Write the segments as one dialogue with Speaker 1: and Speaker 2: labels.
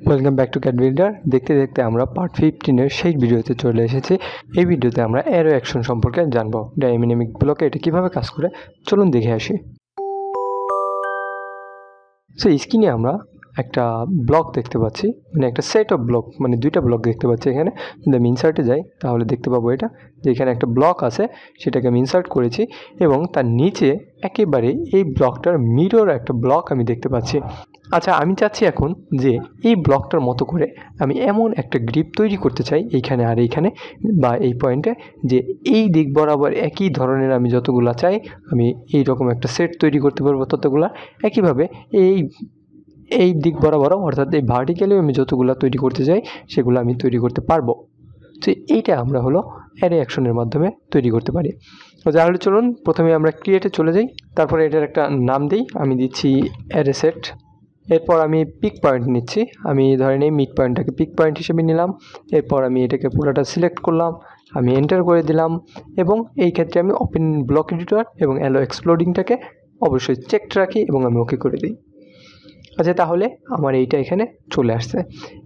Speaker 1: Welcome back to CAD builder. দেখতে দেখতে আমরা পার্ট 15 সেই ভিডিওতে চলে এসেছি। এই ভিডিওতে আমরা অ্যারো অ্যাকশন সম্পর্কে জানবো। ডাইনামিক ব্লকে এটা কীভাবে কাজ করে চলুন দেখে আসি। সো স্ক্রিনে আমরা একটা ব্লক দেখতে পাচ্ছি, মানে একটা সেট অফ ব্লক, মানে দুইটা ব্লক দেখতে পাচ্ছি। এখানে যদি আমি ইনসার্টে যাই তাহলে দেখতে পাবো এটা যে এখানে একটা ব্লক আছে, সেটাকে আমি ইনসার্ট করেছি এবং তার নিচে একেবারে এই ব্লকটার মিরর একটা ব্লক আমি দেখতে পাচ্ছি। আচ্ছা, আমি চাচ্ছি এখন যে এই ব্লকটার মতো করে আমি এমন একটা গ্রিপ তৈরি করতে চাই এইখানে আর এইখানে বা এই পয়েন্টে, যে এই দিক বরাবর একই ধরনের আমি যতগুলো চাই আমি এই রকম একটা সেট তৈরি করতে পারবো ততগুলা। একইভাবে এই দিক বরাবরও, অর্থাৎ এই ভার্টিক্যালিও আমি যতগুলো তৈরি করতে চাই সেগুলো আমি তৈরি করতে পারবো। তো এইটা আমরা হলো অ্যারে অ্যাকশনের মাধ্যমে তৈরি করতে পারি। তো তাহলে চলুন প্রথমে আমরা ক্রিয়েটে চলে যাই, তারপরে এটার একটা নাম দিই, আমি দিচ্ছি অ্যারে সেট। এরপর আমি পিক পয়েন্ট নিচ্ছি, আমি ধরেন এই মিড পয়েন্টটাকে পিক পয়েন্ট হিসেবে নিলাম। এরপর আমি এটাকে পুরোটা সিলেক্ট করলাম, আমি এন্টার করে দিলাম এবং এই ক্ষেত্রে আমি ওপেন ব্লক এডিটর এবং অ্যালো এক্সপ্লোডিংটাকে অবশ্যই চেক রাখি এবং আমি ওকে করে দিই। আচ্ছা, তাহলে আমার এইটা এখানে চলে আসছে।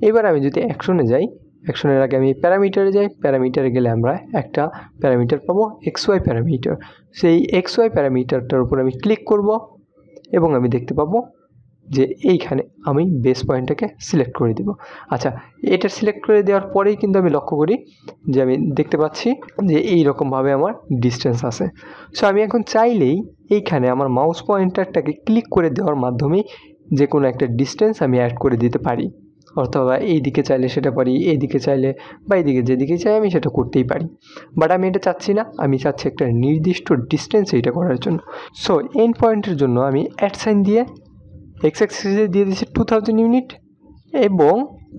Speaker 1: এবার আমি যদি অ্যাকশনে যাই, অ্যাকশনের আগে আমি প্যারামিটারে যাই। প্যারামিটারে গেলে আমরা একটা প্যারামিটার পাবো, XY প্যারামিটার। সেই XY প্যারামিটারটার উপর আমি ক্লিক করব এবং আমি দেখতে পাবো যে এইখানে আমি বেস পয়েন্টটাকে সিলেক্ট করে দেব। আচ্ছা, এটা সিলেক্ট করে দেওয়ার পরেই কিন্তু আমি লক্ষ্য করি যে আমি দেখতে পাচ্ছি যে এই রকমভাবে আমার ডিস্টেন্স আছে। সো আমি এখন চাইলেই এইখানে আমার মাউস পয়েন্টারটাকে ক্লিক করে দেওয়ার মাধ্যমেই যে কোনো একটা ডিস্টেন্স আমি অ্যাড করে দিতে পারি। অথবা এই দিকে চাইলে সেটা পারি, এই দিকে চাইলে বা এইদিকে যেদিকে চাই আমি সেটা করতেই পারি। বাট আমি এটা চাচ্ছি না, আমি চাচ্ছি একটা নির্দিষ্ট ডিস্টেন্স এইটা করার জন্য। সো এন্ড পয়েন্টের জন্য আমি অ্যাট সাইন দিয়ে এক্স অ্যাক্সিসে দিয়ে দিচ্ছি 2000 ইউনিট এবং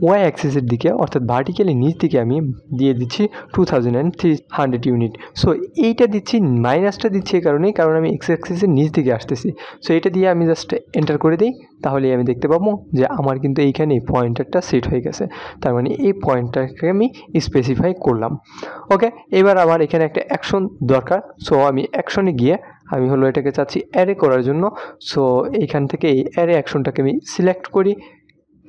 Speaker 1: ওয়াই অ্যাক্সিসের দিকে, অর্থাৎ ভার্টিক্যালি নিচ দিকে আমি দিয়ে দিচ্ছি 2300 ইউনিট। সো এইটা দিচ্ছি, মাইনাসটা দিচ্ছি এই কারণেই, কারণ আমি এক্স অ্যাক্সিসের নিচ দিকে আসতেছি। সো এটা দিয়ে আমি জাস্ট এন্টার করে দিই, তাহলেই আমি দেখতে পাবো যে আমার কিন্তু এইখানে পয়েন্টারটা সেট হয়ে গেছে। তার মানে এই পয়েন্টটাকে আমি স্পেসিফাই করলাম। ওকে, এবার আমার এখানে একটা অ্যাকশন দরকার। সো আমি অ্যাকশনে গিয়ে আমি হলো এটাকে চাচ্ছি অ্যারে করার জন্য। সো এইখান থেকে এই অ্যারে অ্যাকশনটাকে আমি সিলেক্ট করি।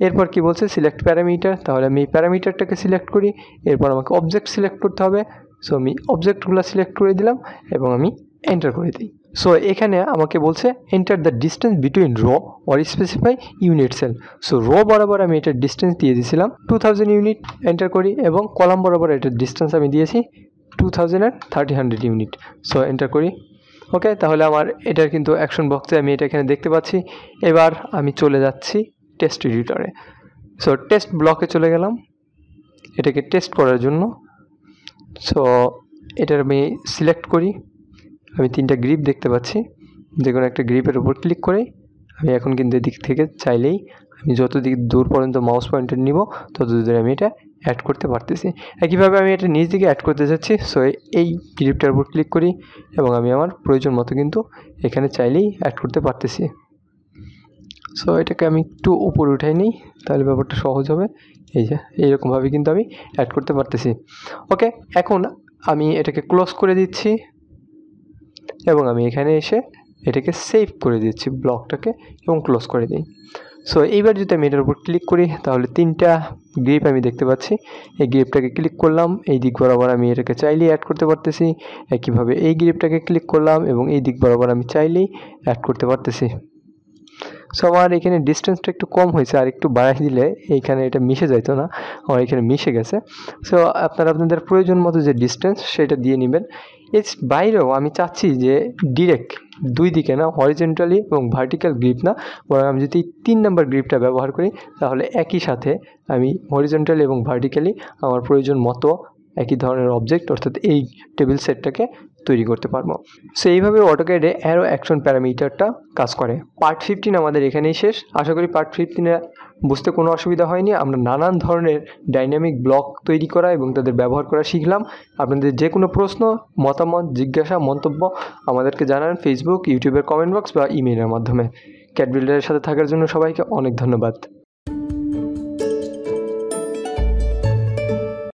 Speaker 1: এরপর কি বলছে, সিলেক্ট প্যারামিটার, তাহলে আমি এই প্যারামিটারটাকে সিলেক্ট করি। এরপর আমাকে অবজেক্ট সিলেক্ট করতে হবে। সো আমি অবজেক্টগুলো সিলেক্ট করে দিলাম এবং আমি এন্টার করে দিই। সো এখানে আমাকে বলছে enter the distance between row or specify unit cell. So row বরাবর আমি এটার ডিস্টেন্স দিয়ে দিয়েছিলাম 2000 ইউনিট, এন্টার করি, এবং কলাম বরাবর এটার ডিস্টেন্স আমি দিয়েছি 2000 আর 3000 ইউনিট। সো এন্টার করি। ওকে, তাহলে আমার এটার কিন্তু অ্যাকশন বক্সে আমি এটা এখানে দেখতে পাচ্ছি। এবার আমি চলে যাচ্ছি টেস্ট এডিটরে। সো টেস্ট ব্লকে চলে গেলাম এটাকে টেস্ট করার জন্য। সো এটার আমি সিলেক্ট করি, আমি তিনটা গ্রিপ দেখতে পাচ্ছি, যে কোনো একটা গ্রিপের উপর ক্লিক করে আমি এখন কিন্তু এদিক থেকে চাইলেই আমি যত দিক দূর পর্যন্ত মাউস পয়েন্টার নিব তত দূরে আমি এটা অ্যাড করতে পারতেছি। একইভাবে আমি এটা নিচ দিকে অ্যাড করতে যাচ্ছি। সো এই গ্রিপটার উপর ক্লিক করি এবং আমি আমার প্রয়োজন মতো কিন্তু এখানে চাইলেই অ্যাড করতে পারতেছি। সো এটাকে আমি একটু উপরে উঠাই নিই, তাহলে ব্যাপারটা সহজ হবে। এই যে এইরকমভাবে কিন্তু আমি অ্যাড করতে পারতেছি। ওকে, এখন আমি এটাকে ক্লোজ করে দিচ্ছি এবং আমি এখানে এসে এটাকে সেভ করে দিচ্ছি ব্লকটাকে এবং ক্লোজ করে দিই। সো এইবার যদি আমি এটার উপর ক্লিক করি তাহলে তিনটা গ্রিপ আমি দেখতে পাচ্ছি। এই গ্রিপটাকে ক্লিক করলাম, এই দিক বরাবর আমি এটাকে চাইলেই অ্যাড করতে পারতেছি। একইভাবে এই গ্রিপটাকে ক্লিক করলাম এবং এই দিক বরাবর আমি চাইলেই অ্যাড করতে পারতেছি। সো আমার এখানে ডিস্টেন্সটা একটু কম হয়েছে, আর একটু বাড়াই দিলে এইখানে এটা মিশে যাইতো না, আমার এখানে মিশে গেছে। সো আপনারা আপনাদের প্রয়োজন মতো যে ডিস্টেন্স সেটা দিয়ে নেবেন। এর বাইরেও আমি চাচ্ছি যে ডিরেক্ট দুই দিকে না, হরিজেন্টালি এবং ভার্টিক্যাল গ্রিপ না, বরং আমি যদি 3 নম্বর গ্রিপটা ব্যবহার করি তাহলে একই সাথে আমি হরিজেন্টালি এবং ভার্টিক্যালি আমার প্রয়োজন মতো একই ধরনের অবজেক্ট, অর্থাৎ এই টেবিল সেটটাকে তৈরি করতে পারবো। সো এইভাবে অটোক্যাডে অ্যারো অ্যাকশন প্যারামিটারটা কাজ করে। পার্ট 15 আমাদের এখানেই শেষ। আশা করি পার্ট 15 বুঝতে কোনো অসুবিধা হয়নি। আমরা নানান ধরনের ডাইনামিক ব্লক তৈরি করা এবং তাদের ব্যবহার করা শিখলাম। আপনাদের যে কোনো প্রশ্ন, মতামত, জিজ্ঞাসা, মন্তব্য আমাদেরকে জানান ফেসবুক, ইউটিউবের কমেন্ট বক্স বা ইমেইলের মাধ্যমে। ক্যাড বিল্ডারের সাথে থাকার জন্য সবাইকে অনেক ধন্যবাদ।